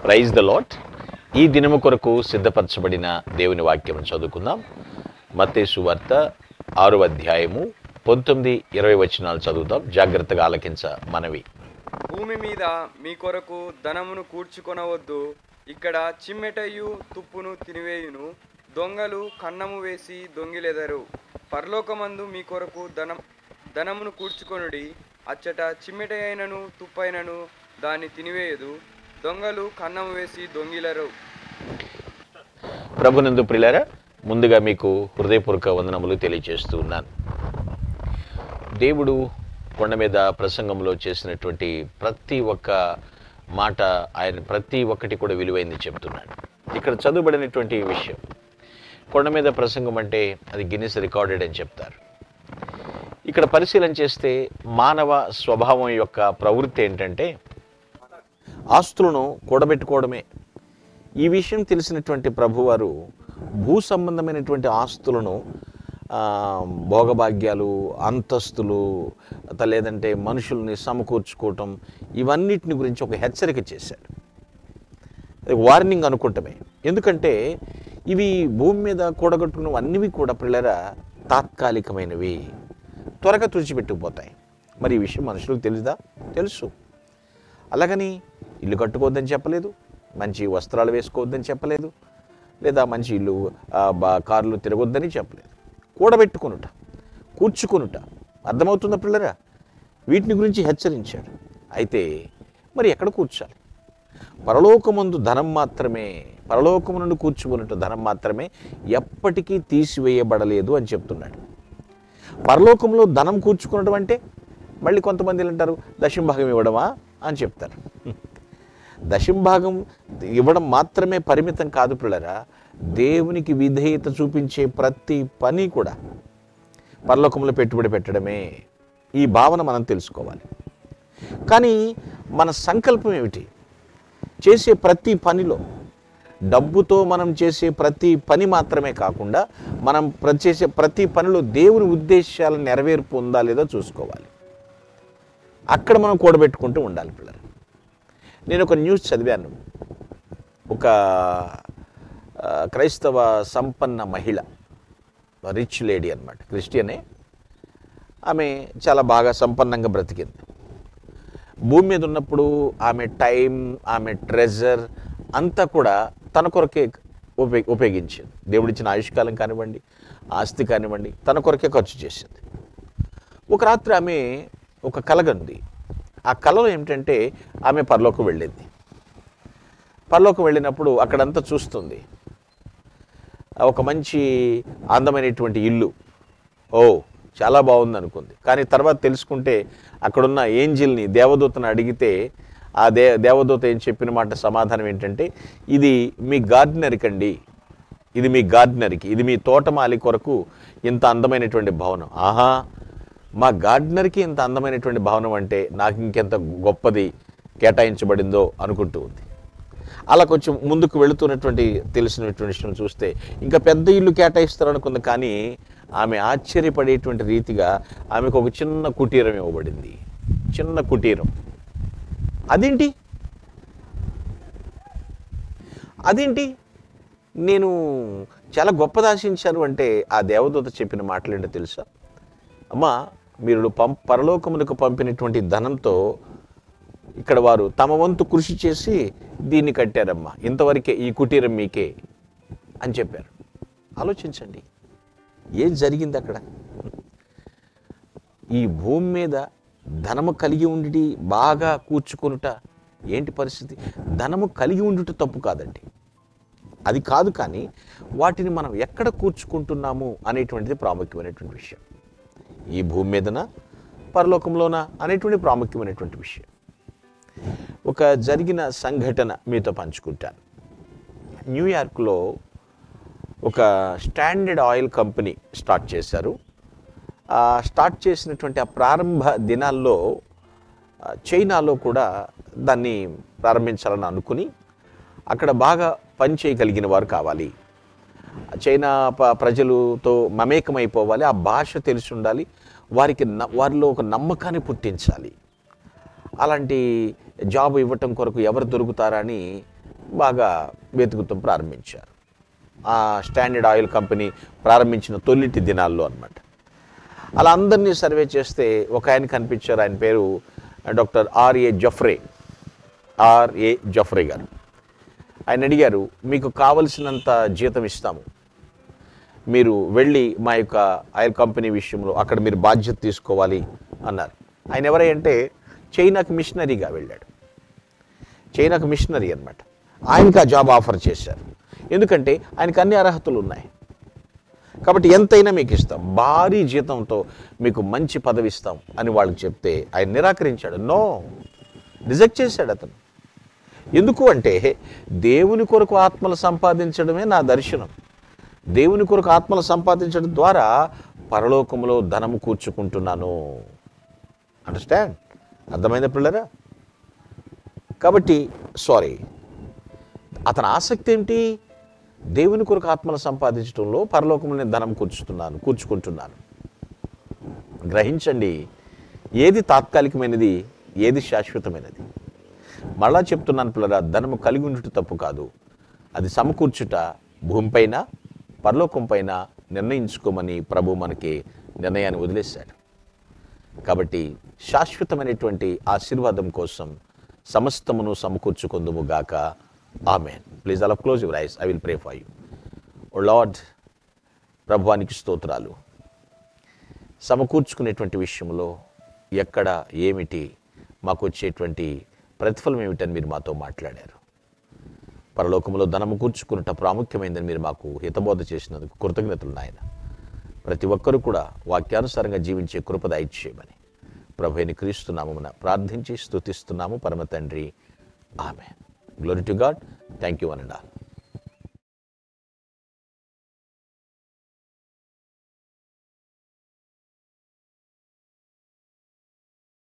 Praise the lord. ఈ దినము కొరకు సిద్ధపరచబడిన దేవుని వాక్యం చదువుకుందాం. మత్తయి సువార్త 6వ అధ్యాయము 19-20 వచనాలు చదువుతాం. జాగ్రత్తగా ఆలకించ మనవి. భూమి మీద మీ కొరకు ధనమును కూర్చుకొనవద్దు. ఇక్కడ చిమ్మెటయు తుప్పును తినివేయును, దొంగలు కన్నము వేసి దొంగిలెదరు. పరలోకమందు మీ కొరకు ధనమును కూర్చుకొనుడి. అచ్చట చిమ్మెటయైనను తుప్పైనను దాన్ని తినివేయదు, దొంగలు కన్నము వేసి దొంగిలరు. ప్రభునందు ప్రియులారా, ముందుగా మీకు హృదయపూర్వక వందనములు తెలియజేస్తూ ఉన్నాను. దేవుడు కొండ మీద ప్రసంగంలో చేసినటువంటి ప్రతి ఒక్క మాట, ఆయన ప్రతి ఒక్కటి కూడా విలువైంది చెప్తున్నాడు. ఇక్కడ చదువుబడినటువంటి విషయం, కొండ మీద ప్రసంగం అంటే అది గిన్నిస్ రికార్డెడ్ అని చెప్తారు. ఇక్కడ పరిశీలన చేస్తే మానవ స్వభావం యొక్క ప్రవృత్తి ఏంటంటే ఆస్తులను కూడబెట్టుకోవడమే. ఈ విషయం తెలిసినటువంటి ప్రభువారు భూ సంబంధమైనటువంటి ఆస్తులను, భోగభాగ్యాలు, అంతస్తులు, లేదంటే మనుషుల్ని సమకూర్చుకోవటం, ఇవన్నిటిని గురించి ఒక హెచ్చరిక చేశాడు. వార్నింగ్ అనుకుంటమే. ఎందుకంటే ఇవి భూమి మీద కూడగట్టుకున్నవన్నీ కూడా పిల్లరా తాత్కాలికమైనవి, త్వరగా తుడిచిపెట్టుకుపోతాయి. మరి ఈ విషయం మనుషులకు తెలుసుదా? తెలుసు. అలాగని ఇల్లు కట్టుకోవద్దని చెప్పలేదు, మంచి వస్త్రాలు వేసుకోవద్దని చెప్పలేదు, లేదా మంచి ఇల్లు కార్లు తిరగొద్దని చెప్పలేదు. కూడబెట్టుకొనుట, కూర్చుకొనుట, అర్థమవుతుందా పిల్లరా? వీటిని గురించి హెచ్చరించాడు. అయితే మరి ఎక్కడ కూర్చాలి? పరలోకమందు ధనం మాత్రమే, పరలోకము నుండి కూర్చుకొనుట ధనం మాత్రమే ఎప్పటికీ తీసివేయబడలేదు అని చెప్తున్నాడు. పరలోకంలో ధనం కూర్చుకొనడం అంటే మళ్ళీ కొంతమంది అంటారు దశంభాగం ఇవ్వడమా అని చెప్తారు. దశంభాగం ఇవ్వడం మాత్రమే పరిమితం కాదు పిల్లరా, దేవునికి విధేయత చూపించే ప్రతి పని కూడా పరలోకంలో పెట్టుబడి పెట్టడమే. ఈ భావన మనం తెలుసుకోవాలి. కానీ మన సంకల్పం ఏమిటి? చేసే ప్రతి పనిలో, డబ్బుతో మనం చేసే ప్రతి పని మాత్రమే కాకుండా మనం చేసే ప్రతి పనిలో దేవుని ఉద్దేశాల నెరవేర్పు ఉందా లేదో చూసుకోవాలి. అక్కడ మనం కూడబెట్టుకుంటూ ఉండాలి పిల్లలు. నేను ఒక న్యూస్ చదివాను. ఒక క్రైస్తవ సంపన్న మహిళ, రిచ్ లేడీ అన్నమాట, క్రిస్టియనే. ఆమె చాలా బాగా సంపన్నంగా బ్రతికింది. భూమి మీద ఉన్నప్పుడు ఆమె టైం, ఆమె ట్రెజర్ అంతా కూడా తన కొరకే ఉపయోగించింది. దేవుడిచ్చిన ఆయుష్కాలం కానివ్వండి, ఆస్తి కానివ్వండి, తన కొరకే ఖర్చు చేసింది. ఒక రాత్రి ఆమె ఒక కలగంది. ఆ కలలో ఏమిటంటే ఆమె పరలోకం వెళ్ళింది. పరలోకం వెళ్ళినప్పుడు అక్కడంతా చూస్తుంది. ఒక మంచి అందమైనటువంటి ఇల్లు, చాలా బాగుంది అనుకుంది. కానీ తర్వాత తెలుసుకుంటే అక్కడున్న ఏంజిల్ని, దేవదూతను అడిగితే ఆ దేవదూత ఏం చెప్పిన మాట సమాధానం ఏంటంటే, ఇది మీ గార్డెనర్కి అండి, ఇది మీ గార్డెనర్కి, ఇది మీ తోటమాలి కొరకు ఇంత అందమైనటువంటి భవనం. ఆహా, మా గార్డెనర్కి ఇంత అందమైనటువంటి భవనం అంటే నాకు ఇంకెంత గొప్పది కేటాయించబడిందో అనుకుంటూ ఉంది. అలా కొంచెం ముందుకు వెళుతున్నటువంటి తెలిసినటువంటి విషయం చూస్తే ఇంకా పెద్ద ఇల్లు కేటాయిస్తారనుకుంది. కానీ ఆమె ఆశ్చర్యపడేటువంటి రీతిగా ఆమెకు ఒక చిన్న కుటీరం ఇవ్వబడింది. చిన్న కుటీరం. అదేంటి నేను చాలా గొప్పది ఆశించాను అంటే ఆ దేవదూత చెప్పిన మాటలేంటో తెలుసా? అమ్మా, మీరు పరలోకమునకు పంపినటువంటి ధనంతో ఇక్కడ వారు తమ వంతు కృషి చేసి దీన్ని కట్టారమ్మా, ఇంతవరకే, ఈ కుటీరం మీకే అని చెప్పారు. ఆలోచించండి ఏం జరిగింది అక్కడ. ఈ భూమి మీద ధనము కలిగి ఉండి బాగా కూర్చుకొనుట ఏంటి పరిస్థితి? ధనము కలిగి ఉండుట తప్పు కాదండి, అది కాదు. కానీ వాటిని మనం ఎక్కడ కూర్చుకుంటున్నాము అనేటువంటిది ప్రాముఖ్యమైనటువంటి విషయం. ఈ భూమి మీదనా, పరలోకంలోనా అనేటువంటి ప్రాముఖ్యమైనటువంటి విషయం. ఒక జరిగిన సంఘటన మీతో పంచుకుంటాను. న్యూయార్క్లో ఒక స్టాండర్డ్ ఆయిల్ కంపెనీ స్టార్ట్ చేశారు. స్టార్ట్ చేసినటువంటి ఆ ప్రారంభ దినాల్లో చైనాలో కూడా దాన్ని ప్రారంభించాలని అనుకుని అక్కడ బాగా పని చేయగలిగిన వారు కావాలి, చైనా ప్రజలతో మమేకమైపోవాలి, ఆ భాష తెలిసి ఉండాలి, వారిలో ఒక నమ్మకాన్ని పుట్టించాలి. అలాంటి జాబ్ ఇవ్వటం కొరకు ఎవరు దొరుకుతారని బాగా వెతుకుతూ ప్రారంభించారు. ఆ స్టాండర్డ్ ఆయిల్ కంపెనీ ప్రారంభించిన తొలిటి దినాల్లో అన్నమాట. అలా అందరినీ సర్వే చేస్తే ఒక ఆయన కనిపించారు. ఆయన పేరు డాక్టర్ ఆర్ఏ జఫ్రే గారు. ఆయన అడిగారు, మీకు కావలసినంత జీతం ఇస్తాము, మీరు వెళ్ళి మా యొక్క ఆయిల్ కంపెనీ విషయంలో అక్కడ మీరు బాధ్యత తీసుకోవాలి అన్నారు. ఆయన ఎవరంటే చైనాకి మిషనరీగా వెళ్ళాడు. చైనాకు మిషనరీ అన్నమాట. ఆయనకి ఆ జాబ్ ఆఫర్ చేశారు. ఎందుకంటే ఆయనకు అన్ని అర్హతలు ఉన్నాయి కాబట్టి ఎంతైనా మీకు ఇస్తాం, భారీ జీతంతో మీకు మంచి పదవి ఇస్తాం అని వాళ్ళకి చెప్తే ఆయన నిరాకరించాడు. నో, రిజెక్ట్ చేశాడు అతను. ఎందుకు అంటే దేవుని కొరకు ఆత్మలు సంపాదించడమే నా దర్శనం. దేవుని కొరకు ఆత్మలు సంపాదించడం ద్వారా పరలోకములో ధనము కూర్చుకుంటున్నాను. అండర్స్టాండ్? అర్థమైందా పిల్లరా? కాబట్టి అతని ఆసక్తి ఏమిటి? దేవుని కొరకు ఆత్మలు సంపాదించడంలో పరలోకంలో నేను ధనం కూర్చుకుంటున్నాను. గ్రహించండి, ఏది తాత్కాలికమైనది, ఏది శాశ్వతమైనది. మళ్ళా చెప్తున్నాను పిల్లరా, ధనము కలిగి ఉండుట తప్పు కాదు, అది సమకూర్చుట భూమిపైన పరలోకం పైన నిర్ణయించుకోమని ప్రభు మనకి నిర్ణయాన్ని వదిలేశాడు. కాబట్టి శాశ్వతమైనటువంటి ఆశీర్వాదం కోసం సమస్తమును సమకూర్చుకుందుము గాక. Amen. Please all close your eyes. I will pray for you. Oh Lord, ప్రభువానికి స్తోత్రాలు. సమకూర్చుకునేటువంటి విషయంలో ఎక్కడ ఏమిటి మాకు వచ్చేటువంటి ప్రతిఫలం ఏమిటని మీరు మాతో మాట్లాడారు. పరలోకంలో ధనము కూర్చుకున్నట ప్రాముఖ్యమైందని మీరు మాకు హితబోధ చేసినందుకు కృతజ్ఞతలు నాయన. ప్రతి ఒక్కరూ కూడా వాక్యానుసారంగా జీవించే కృప దయచేయమని ప్రభువైన క్రీస్తు నామమున ప్రార్థించి స్తుతిస్తున్నాము పరమ తండ్రి. Amen. Glory to God. Thank you one and all.